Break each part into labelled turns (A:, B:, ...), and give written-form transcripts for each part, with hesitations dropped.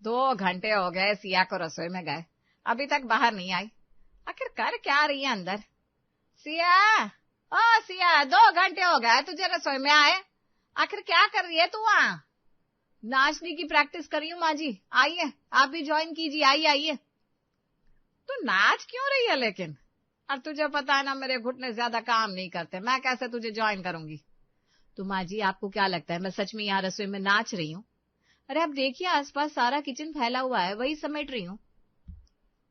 A: 2 घंटे हो गए सिया को रसोई में गए, अभी तक बाहर नहीं आई। आखिर कर क्या रही है अंदर? सिया, ओ सिया, 2 घंटे हो गए तुझे रसोई में आए, आखिर क्या कर रही है तू वहां? नाचने की प्रैक्टिस कर रही हूँ माँ जी, आइए आप भी ज्वाइन कीजिए, आइए आइए। तू नाच क्यों रही है लेकिन? और तुझे पता है ना मेरे घुटने ज्यादा काम नहीं करते, मैं कैसे तुझे ज्वाइन करूंगी? तो माँ जी आपको क्या लगता है मैं सच में यहाँ रसोई में नाच रही हूँ? अरे आप देखिए आसपास सारा किचन फैला हुआ है, वही समेट रही हूँ।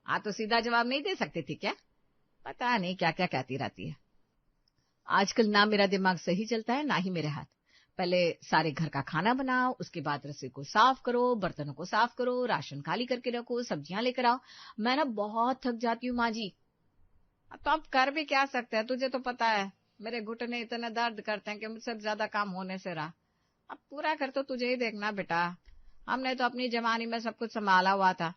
A: तो सीधा जवाब नहीं दे सकती थी क्या? पता नहीं क्या क्या कहती रहती है। आजकल ना मेरा दिमाग सही चलता है ना ही मेरे हाथ। पहले सारे घर का खाना बनाओ, उसके बाद रसोई को साफ करो, बर्तनों को साफ करो, राशन खाली करके रखो, सब्जियां लेकर आओ। मैं ना बहुत थक जाती हूँ माँ जी। तो आप कर भी क्या सकते हैं, तुझे तो पता है मेरे घुटने इतने दर्द करते हैं कि मुझसे ज्यादा काम होने से रहा। अब पूरा कर तो तुझे ही देखना बेटा, हमने तो अपनी जवानी में सब कुछ संभाला हुआ था।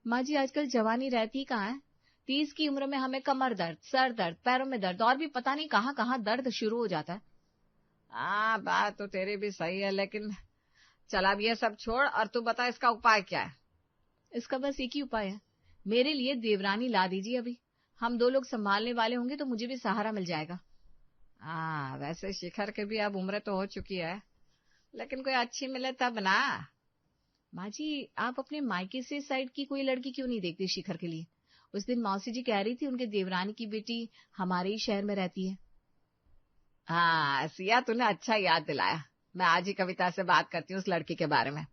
A: माँ जी आजकल जवानी रहती कहाँ है? 30 की उम्र में हमें कमर दर्द, सर दर्द, पैरों में दर्द और भी पता नहीं कहाँ कहाँ दर्द शुरू हो जाता है। बात तो तेरी भी सही है, लेकिन चल अब ये सब छोड़ और तू बता इसका उपाय क्या है? इसका बस एक ही उपाय है, मेरे लिए देवरानी ला दीजिए। अभी हम 2 लोग संभालने वाले होंगे तो मुझे भी सहारा मिल जाएगा। वैसे शिखर के भी अब उम्र तो हो चुकी है, लेकिन कोई अच्छी मिले तब ना। माँ जी आप अपने मायके से साइड की कोई लड़की क्यों नहीं देखती शिखर के लिए? उस दिन मौसी जी कह रही थी उनके देवरानी की बेटी हमारे ही शहर में रहती है। सिया तूने अच्छा याद दिलाया, मैं आज ही कविता से बात करती हूँ उस लड़की के बारे में।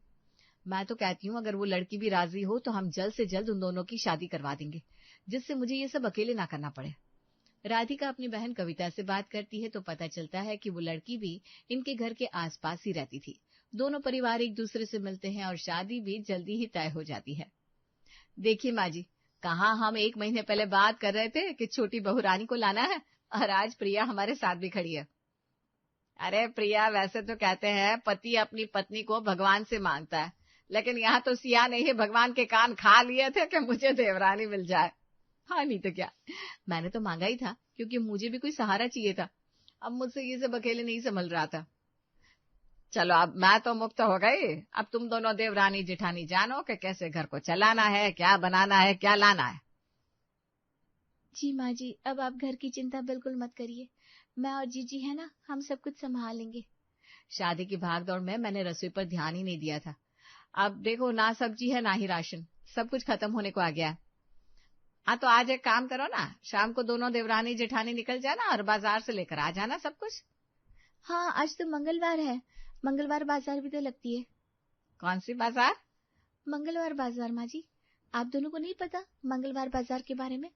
A: मैं तो कहती हूँ अगर वो लड़की भी राजी हो तो हम जल्द से जल्द उन दोनों की शादी करवा देंगे, जिससे मुझे ये सब अकेले ना करना पड़े। राधिका अपनी बहन कविता से बात करती है तो पता चलता है कि वो लड़की भी इनके घर के आसपास ही रहती थी। दोनों परिवार एक दूसरे से मिलते हैं और शादी भी जल्दी ही तय हो जाती है। देखिए माँ जी, कहाँ हम 1 महीने पहले बात कर रहे थे कि छोटी बहू रानी को लाना है, और आज प्रिया हमारे साथ भी खड़ी है। अरे प्रिया, वैसे तो कहते हैं पति अपनी पत्नी को भगवान से मांगता है, लेकिन यहाँ तो सिया ने ही भगवान के कान खा लिए थे कि मुझे देवरानी मिल जाए। हाँ नहीं तो क्या, मैंने तो मांगा ही था क्योंकि मुझे भी कोई सहारा चाहिए था। अब मुझसे ये सब अकेले नहीं संभल रहा था। चलो अब मैं तो मुक्त हो गई, अब तुम दोनों देवरानी जिठानी जानो कि कैसे घर को चलाना है, क्या बनाना है, क्या लाना है।
B: जी माँ जी अब आप घर की चिंता बिल्कुल मत करिए, मैं और जीजी है ना, हम सब कुछ संभाल लेंगे।
A: शादी की भागदौड़ में मैंने रसोई पर ध्यान ही नहीं दिया था। अब देखो ना सब्जी है ना ही राशन, सब कुछ खत्म होने को आ गया है। तो आज एक काम करो ना, शाम को दोनों देवरानी जेठानी निकल जाना और बाजार से लेकर आ जाना सब कुछ।
B: हाँ आज तो मंगलवार है, मंगलवार बाजार भी तो लगती है।
A: कौन सी बाजार?
B: मंगलवार बाजार माँ जी, आप दोनों को नहीं पता मंगलवार बाजार के बारे में?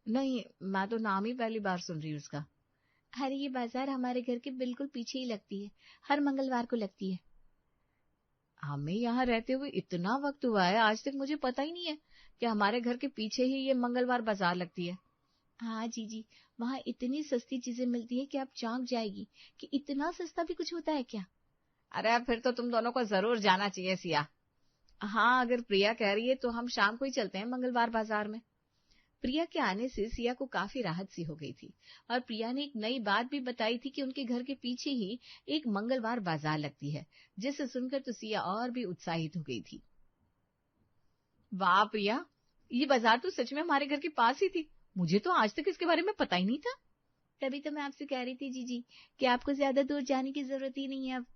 A: नहीं, मैं तो नाम ही पहली बार सुन रही हूँ उसका।
B: अरे ये बाजार हमारे घर के बिल्कुल पीछे ही लगती है, हर मंगलवार को लगती है।
A: हमें यहाँ रहते हुए इतना वक्त हुआ है, आज तक मुझे पता ही नहीं है कि हमारे घर के पीछे ही ये मंगलवार बाजार लगती है।
B: हाँ जीजी, वहाँ इतनी सस्ती चीजें मिलती है कि आप चौंक जाएगी कि इतना सस्ता भी कुछ होता है क्या।
A: अरे फिर तो तुम दोनों को जरूर जाना चाहिए सिया। हाँ अगर प्रिया कह रही है तो हम शाम को ही चलते हैं मंगलवार बाजार में।
B: प्रिया के आने से सिया को काफी राहत सी हो गई थी और प्रिया ने एक नई बात भी बताई थी कि उनके घर के पीछे ही एक मंगलवार बाजार लगती है, जिसे सुनकर तो सिया और भी उत्साहित हो गई थी।
A: वाह प्रिया, ये बाजार तो सच में हमारे घर के पास ही थी, मुझे तो आज तक इसके बारे में पता ही नहीं था।
B: तभी तो मैं आपसे कह रही थी जीजी कि आपको ज्यादा दूर जाने की जरूरत ही नहीं है अब।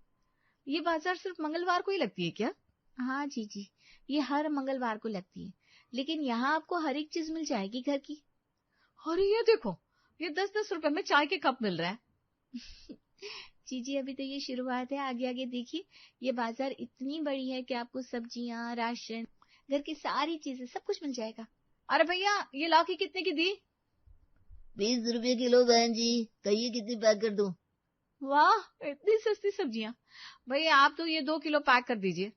A: ये बाजार सिर्फ मंगलवार को ही लगती है क्या?
B: हाँ जीजी, ये हर मंगलवार को लगती है, लेकिन यहाँ आपको हर एक चीज मिल जाएगी घर की।
A: अरे ये देखो, ये 10-10 रुपए में चाय के कप मिल रहे हैं।
B: जीजी अभी तो ये शुरुआत है, आगे आगे देखिए, ये बाजार इतनी बड़ी है कि आपको सब्जियां, राशन, घर की सारी चीजें सब कुछ मिल जाएगा।
A: अरे भैया, ये लौकी कितने की दी?
C: 20 रुपए किलो बहन जी, कहिए कितनी पैक कर दूं?
A: वाह इतनी सस्ती सब्जियां। भैया आप तो ये 2 किलो पैक कर दीजिए।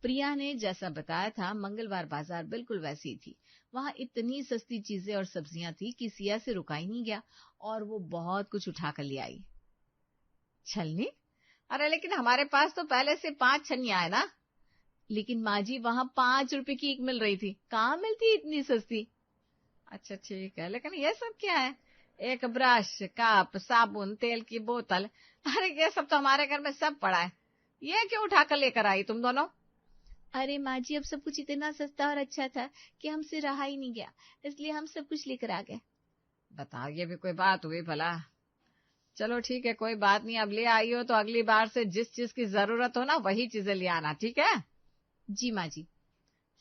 A: प्रिया ने जैसा बताया था मंगलवार बाजार बिल्कुल वैसी ही थी। वहां इतनी सस्ती चीजें और सब्जियां थी कि सिया से रुका ही नहीं गया और वो बहुत कुछ उठा कर ले आई। छलनी? अरे लेकिन हमारे पास तो पहले से 5 छन्नियां है ना। लेकिन माँ जी वहां 5 रुपए की एक मिल रही थी, कहाँ मिलती इतनी सस्ती। अच्छा ठीक है, लेकिन ये सब क्या है? एक ब्रश, कप, साबुन, तेल की बोतल, अरे ये सब तो हमारे घर में सब पड़ा है, ये क्यों उठाकर लेकर आई तुम दोनों?
B: अरे माँ जी, अब सब कुछ इतना सस्ता और अच्छा था कि हमसे रहा ही नहीं गया, इसलिए हम सब कुछ लेकर आ गए।
A: बताओ, ये भी कोई बात हुई भला? चलो ठीक है, कोई बात नहीं। अब ले आई हो तो अगली बार से जिस चीज की जरूरत हो ना, वही चीजें ले आना, ठीक है?
B: जी माँ जी।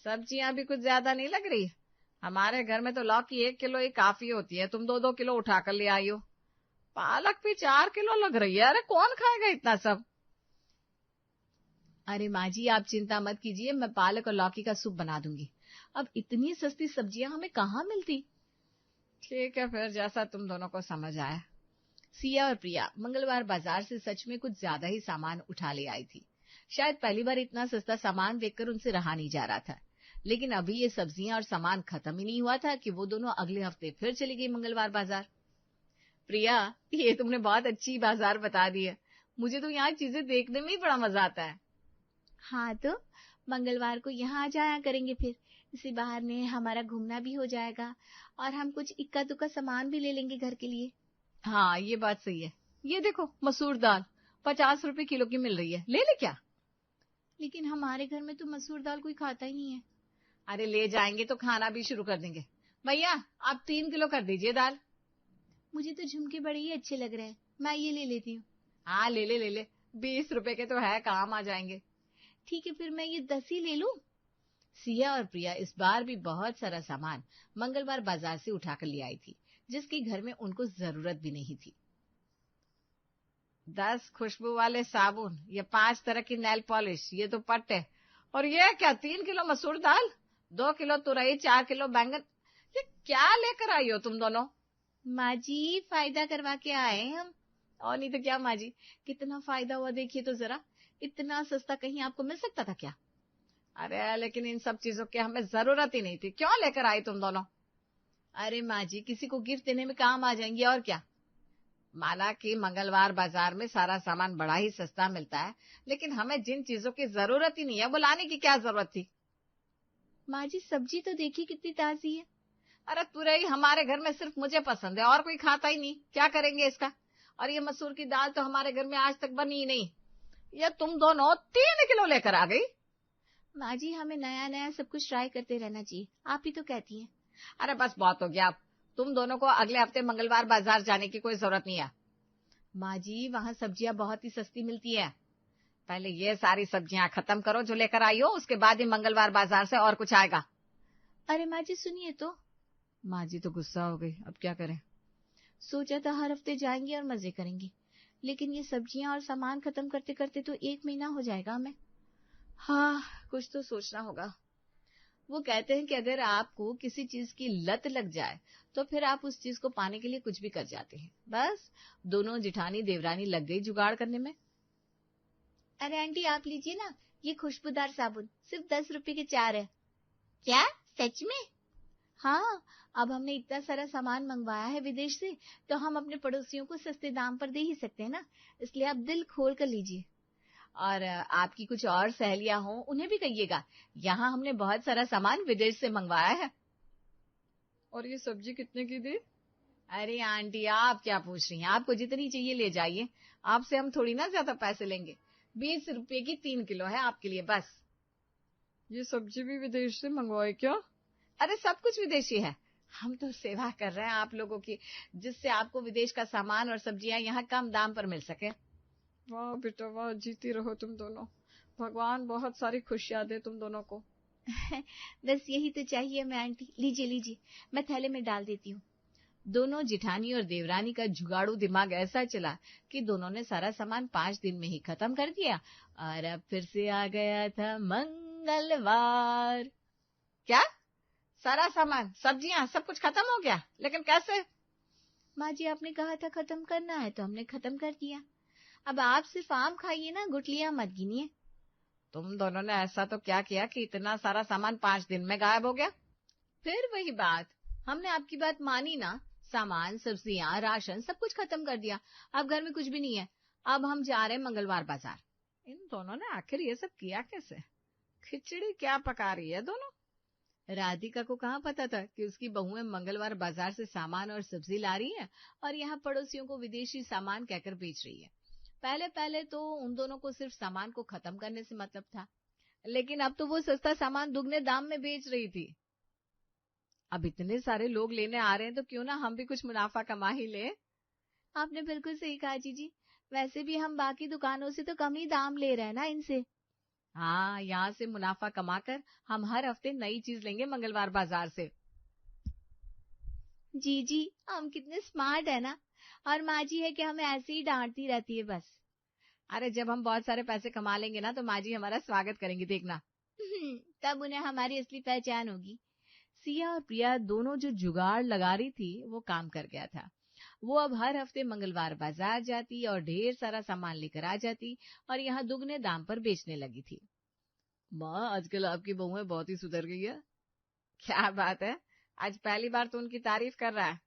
A: सब्जियां भी कुछ ज्यादा नहीं लग रही। हमारे घर में तो लौकी 1 किलो ही काफी होती है, तुम 2-2 किलो उठाकर ले आई हो। पालक भी 4 किलो लग रही है। अरे कौन खाएगा इतना सब?
B: अरे माँ जी, आप चिंता मत कीजिए, मैं पालक और लौकी का सूप बना दूंगी। अब इतनी सस्ती सब्जियां हमें कहाँ मिलती।
A: ठीक है फिर, जैसा तुम दोनों को समझ आया।
B: सिया और प्रिया मंगलवार बाजार से सच में कुछ ज्यादा ही सामान उठा ले आई थी। शायद पहली बार इतना सस्ता सामान देखकर उनसे रहा नहीं जा रहा था। लेकिन अभी ये सब्जियां और सामान खत्म ही नहीं हुआ था कि वो दोनों अगले हफ्ते फिर चली गई मंगलवार बाजार। प्रिया, ये तुमने बहुत अच्छी बाजार बता दी है। मुझे तो यहाँ चीजें देखने में ही बड़ा मजा आता है। हाँ तो मंगलवार को यहाँ आ जाया करेंगे फिर। इसी बहाने हमारा घूमना भी हो जाएगा और हम कुछ इक्का दुक्का सामान भी ले लेंगे घर के लिए।
A: हाँ, ये बात सही है। ये देखो, मसूर दाल 50 रुपए किलो की मिल रही है, ले ले क्या?
B: लेकिन हमारे घर में तो मसूर दाल कोई खाता ही नहीं है।
A: अरे ले जाएंगे तो खाना भी शुरू कर देंगे। भैया, आप 3 किलो कर दीजिए दाल।
B: मुझे तो झुमके बड़े ही अच्छे लग रहे हैं, मैं ये ले लेती हूँ।
A: हाँ, ले ले ले ले, 20 रुपए के तो है, काम आ जाएंगे।
B: ठीक है, फिर मैं ये 10 ही ले लूं। सिया और प्रिया इस बार भी बहुत सारा सामान मंगलवार बाजार से उठाकर ले आई थी, जिसकी घर में उनको जरूरत भी नहीं थी।
A: 10 खुशबू वाले साबुन, ये 5 तरह की नेल पॉलिश, ये तो पट है। और ये क्या, 3 किलो मसूर दाल, 2 किलो तुरई, 4 किलो बैंगन। ये क्या लेकर आई हो तुम दोनों?
B: माँ जी, फायदा करवा के आए हम।
A: और नहीं तो क्या माँ जी,
B: कितना फायदा हुआ देखिए तो जरा। इतना सस्ता कहीं आपको मिल सकता था क्या?
A: अरे लेकिन इन सब चीजों की हमें जरूरत ही नहीं थी, क्यों लेकर आई तुम दोनों?
B: अरे माँ जी, किसी को गिफ्ट देने में काम आ जाएंगे और क्या।
A: माना कि मंगलवार बाजार में सारा सामान बड़ा ही सस्ता मिलता है, लेकिन हमें जिन चीजों की जरूरत ही नहीं है, वो लाने की क्या जरूरत थी?
B: माँ जी, सब्जी तो देखिए कितनी ताजी है।
A: अरे तुरई हमारे घर में सिर्फ मुझे पसंद है, और कोई खाता ही नहीं, क्या करेंगे इसका? और ये मसूर की दाल तो हमारे घर में आज तक बनी ही नहीं। ये तुम दोनों 3 किलो लेकर आ गई।
B: माँ जी, हमें नया नया सब कुछ ट्राई करते रहना चाहिए, आप ही तो कहती हैं।
A: अरे बस बहुत हो गया, तुम दोनों को अगले हफ्ते मंगलवार बाजार जाने की कोई जरूरत नहीं है।
B: माँ जी, वहाँ सब्जियां बहुत ही सस्ती मिलती है।
A: पहले ये सारी सब्जियां खत्म करो जो लेकर आई हो, उसके बाद ही मंगलवार बाजार से और कुछ आएगा।
B: अरे माँ जी सुनिए तो।
A: माँ जी तो गुस्सा हो गई, अब क्या करें?
B: सोचा था हर हफ्ते जाएंगे और मजे करेंगे, लेकिन ये सब्जियां और सामान खत्म करते करते तो 1 महीना हो जाएगा हमें।
A: हाँ, कुछ तो सोचना होगा।
B: वो कहते हैं कि अगर आपको किसी चीज की लत लग जाए तो फिर आप उस चीज को पाने के लिए कुछ भी कर जाते हैं। बस दोनों जिठानी देवरानी लग गई जुगाड़ करने में। अरे आंटी, आप लीजिए ना, ये खुशबूदार साबुन सिर्फ 10 रुपए के 4 है। क्या, सच में? हाँ, अब हमने इतना सारा सामान मंगवाया है विदेश से, तो हम अपने पड़ोसियों को सस्ते दाम पर दे ही सकते हैं ना, इसलिए आप दिल खोल कर लीजिए। और आपकी कुछ और सहेलियां हों, उन्हें भी कहिएगा, यहाँ हमने बहुत सारा सामान विदेश से मंगवाया है।
A: और ये सब्जी कितने की दी?
B: अरे आंटी, आप क्या पूछ रही हैं, आपको जितनी चाहिए ले जाइए,
A: आपसे हम थोड़ी ना ज्यादा पैसे लेंगे।
B: 20 रुपए की 3 किलो है आपके लिए बस।
A: ये सब्जी भी विदेश से मंगवाए क्या?
B: अरे सब कुछ विदेशी है, हम तो सेवा कर रहे हैं आप लोगों की, जिससे आपको विदेश का सामान और सब्जियां यहाँ कम दाम पर मिल सके।
A: वाह बेटा वाह, जीती रहो तुम दोनों, भगवान बहुत सारी खुशियां दे तुम दोनों को।
B: बस यही तो चाहिए हमें आंटी, लीजिए लीजिए, मैं थैले में डाल देती हूँ। दोनों जिठानी और देवरानी का जुगाड़ू दिमाग ऐसा चला कि दोनों ने सारा सामान 5 दिन में ही खत्म कर दिया, और अब फिर से आ गया था मंगलवार।
A: क्या, सारा सामान, सब्जियां, सब कुछ खत्म हो गया? लेकिन कैसे?
B: माँ जी, आपने कहा था खत्म करना है तो हमने खत्म कर दिया। अब आप सिर्फ आम खाइए ना, गुठलियां मत गिनिए।
A: तुम दोनों ने ऐसा तो क्या किया कि इतना सारा सामान 5 दिन में गायब हो गया?
B: फिर वही बात, हमने आपकी बात मानी ना, सामान, सब्जियां, राशन सब कुछ खत्म कर दिया। अब घर में कुछ भी नहीं है, अब हम जा रहे हैं मंगलवार बाजार।
A: इन दोनों ने आखिर ये सब किया कैसे? खिचड़ी क्या पका रही है दोनों?
B: राधिका को कहाँ पता था कि उसकी बहुएं मंगलवार बाजार से सामान और सब्जी ला रही है और यहाँ पड़ोसियों को विदेशी सामान कहकर बेच रही है। पहले पहले तो उन दोनों को सिर्फ सामान को खत्म करने से मतलब था, लेकिन अब तो वो सस्ता सामान दुगने दाम में बेच रही थी। अब इतने सारे लोग लेने आ रहे हैं तो क्यों ना हम भी कुछ मुनाफा कमा ही ले। आपने बिल्कुल सही कहा जीजी, वैसे भी हम बाकी दुकानों से तो कम ही दाम ले रहे हैं ना इनसे। हाँ, यहाँ से मुनाफा कमाकर हम हर हफ्ते नई चीज लेंगे मंगलवार बाजार से। जीजी हम कितने स्मार्ट है ना, और माँ जी है कि हमें ऐसे ही डांटती रहती है बस। अरे जब हम बहुत सारे पैसे कमा लेंगे ना तो माँ जी हमारा स्वागत करेंगी, देखना। तब उन्हें हमारी असली पहचान होगी। सिया और प्रिया दोनों जो जुगाड़ लगा रही थी वो काम कर गया था। वो अब हर हफ्ते मंगलवार बाजार जाती और ढेर सारा सामान लेकर आ जाती और यहाँ दुगने दाम पर बेचने लगी थी। माँ, आजकल आपकी बहुएं बहुत ही सुधर गई है। क्या बात है, आज पहली बार तो उनकी तारीफ कर रहा है।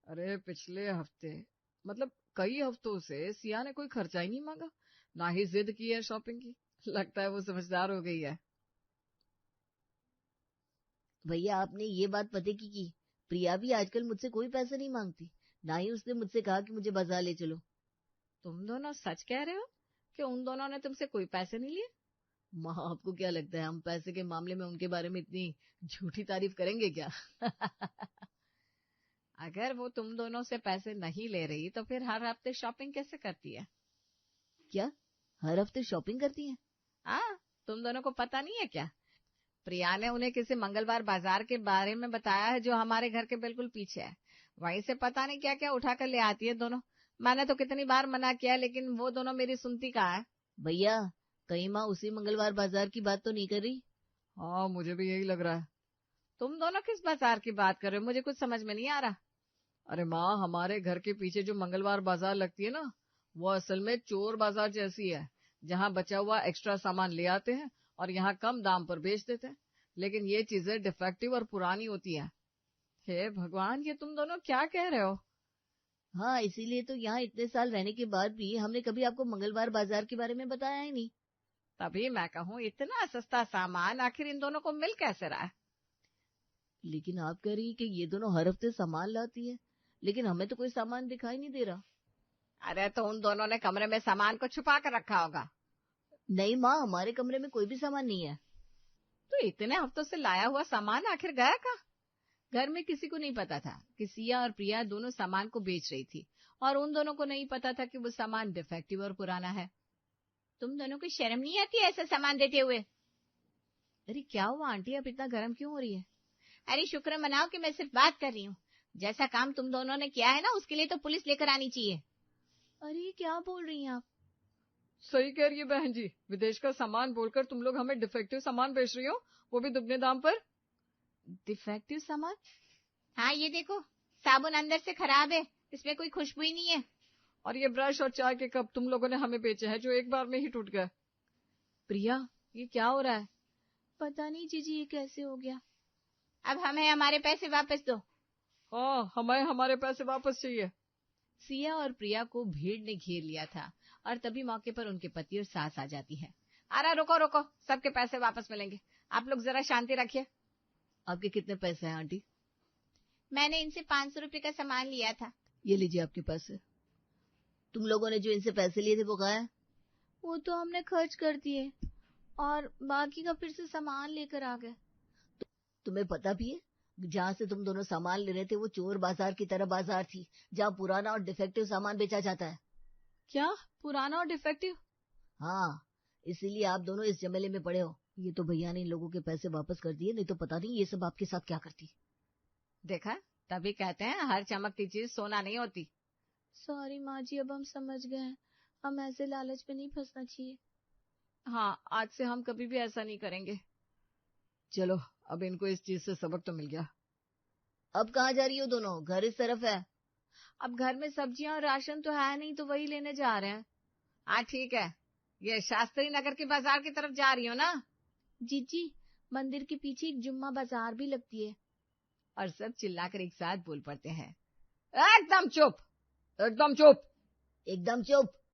B: अरे पिछले हफ्ते, मतलब कई हफ्तों से सिया ने कोई खर्चा ही नहीं मांगा, ना ही जिद की है शॉपिंग की। लगता है वो समझदार हो गई है।
C: भैया आपने ये बात पते की प्रिया भी आजकल मुझसे कोई पैसा नहीं मांगती, ना ही उसने मुझसे कहा कि मुझे बाजार ले चलो।
B: तुम दोनों सच कह रहे हो कि उन दोनों ने तुमसे कोई पैसे नहीं लिए?
C: माँ आपको क्या लगता है हम पैसे के मामले में उनके बारे में इतनी झूठी तारीफ करेंगे क्या?
B: अगर वो तुम दोनों से पैसे नहीं ले रही तो फिर हर हफ्ते शॉपिंग कैसे करती है?
C: क्या हर हफ्ते शॉपिंग करती हैं?
B: हाँ, तुम दोनों को पता नहीं है क्या? प्रिया ने उन्हें किसी मंगलवार बाजार के बारे में बताया है जो हमारे घर के बिल्कुल पीछे है। वहीं से पता नहीं क्या क्या उठाकर ले आती है दोनों। मैंने तो कितनी बार मना किया लेकिन वो दोनों मेरी सुनती कहाँ है।
C: भैया कहीं माँ उसी मंगलवार बाजार की बात तो नहीं कर रही?
B: हाँ, मुझे भी यही लग रहा है। तुम दोनों किस बाजार की बात कर रहे हो? मुझे कुछ समझ में नहीं आ रहा। अरे माँ, हमारे घर के पीछे जो मंगलवार बाजार लगती है ना, वो असल में चोर बाजार जैसी है, जहाँ बचा हुआ एक्स्ट्रा सामान ले आते हैं और यहाँ कम दाम पर बेच देते हैं, लेकिन ये चीजें डिफेक्टिव और पुरानी होती हैं। हे भगवान, ये तुम दोनों क्या कह रहे हो?
C: हाँ, इसीलिए तो यहाँ इतने साल रहने के बाद भी हमने कभी आपको मंगलवार बाजार के बारे में बताया ही नहीं।
B: तभी मैं कहूँ, इतना सस्ता सामान आखिर इन दोनों को मिल कैसे रहा है?
C: लेकिन आप कह रही कि ये दोनों हर हफ्ते सामान लाती है, लेकिन हमें तो कोई सामान दिखाई नहीं दे रहा।
B: अरे तो उन दोनों ने कमरे में सामान को छुपा कर रखा होगा।
C: नहीं माँ, हमारे कमरे में कोई भी सामान नहीं है।
B: तो इतने हफ्तों से लाया हुआ सामान आखिर गया कहाँ? घर में किसी को नहीं पता था कि सिया और प्रिया दोनों सामान को बेच रही थी और उन दोनों को नहीं पता था कि वो सामान डिफेक्टिव और पुराना है। तुम दोनों को शर्म नहीं आती ऐसा सामान देते हुए? अरे क्या हुआ आंटी, अब इतना गर्म क्यों हो रही है? अरे शुक्र मनाओ कि मैं सिर्फ बात कर रही हूँ। जैसा काम तुम दोनों ने किया है ना, उसके लिए तो पुलिस लेकर आनी चाहिए। अरे क्या बोल रही हैं आप?
A: सही कह रही है बहन जी, विदेश का सामान बोलकर तुम लोग हमें डिफेक्टिव सामान बेच रही हो, वो भी दुगने दाम पर।
B: डिफेक्टिव सामान? हाँ, ये देखो, साबुन अंदर से खराब है, इसमें कोई खुशबू ही नहीं है।
A: और ये ब्रश और चाय के कप तुम लोगों ने हमें बेचे हैं जो एक बार में ही टूट गए।
B: प्रिया, ये क्या हो रहा है? पता नहीं जीजी, ये कैसे हो गया। अब हमें हमारे पैसे वापस दो।
A: हाँ, हमें हमारे पैसे वापस चाहिए।
B: सिया और प्रिया को भीड़ ने घेर लिया था और तभी मौके पर उनके पति और सास आ जाती है। अरे रुको रुको, सबके पैसे वापस मिलेंगे, आप लोग जरा शांति रखिए।
C: आपके कितने पैसे हैं आंटी?
B: मैंने इनसे 500 रुपए का सामान लिया था।
C: ये लीजिए आपके पैसे। तुम लोगों ने जो इनसे पैसे लिए थे वो कहाँ है?
B: वो तो हमने खर्च कर दिए और बाकी का फिर से सामान लेकर आ गए।
C: तुम्हें पता भी है, जहाँ से तुम दोनों सामान ले रहे थे वो चोर बाजार की तरह बाजार थी, जहाँ पुराना और डिफेक्टिव सामान बेचा जाता है।
B: क्या पुराना और डिफेक्टिव?
C: हाँ, इसीलिए आप दोनों इस झमेले में पड़े हो। ये तो भैया ने इन लोगों के पैसे वापस कर दिए, नहीं तो पता नहीं ये सब आपके साथ क्या करती।
B: देखा, तभी कहते हैं हर चमकती चीज सोना नहीं होती। सॉरी माँ जी, अब हम समझ गए हैं, हम ऐसे लालच में नहीं फंसना चाहिए। हाँ, आज से हम कभी भी ऐसा नहीं करेंगे।
A: चलो, अब इनको इस चीज से सबक तो मिल गया।
C: अब कहाँ जा रही हो दोनों? घर इस तरफ है।
B: अब घर में सब्जियां और राशन तो है नहीं, तो वही लेने जा रहे हैं। हाँ ठीक है, ये शास्त्री नगर के बाजार की तरफ जा रही हो ना? जी, मंदिर के पीछे एक जुम्मा बाजार भी लगती है। और सब चिल्लाकर एक साथ बोल पड़ते हैं, एकदम चुप,
A: एकदम चुप,
C: एकदम चुप।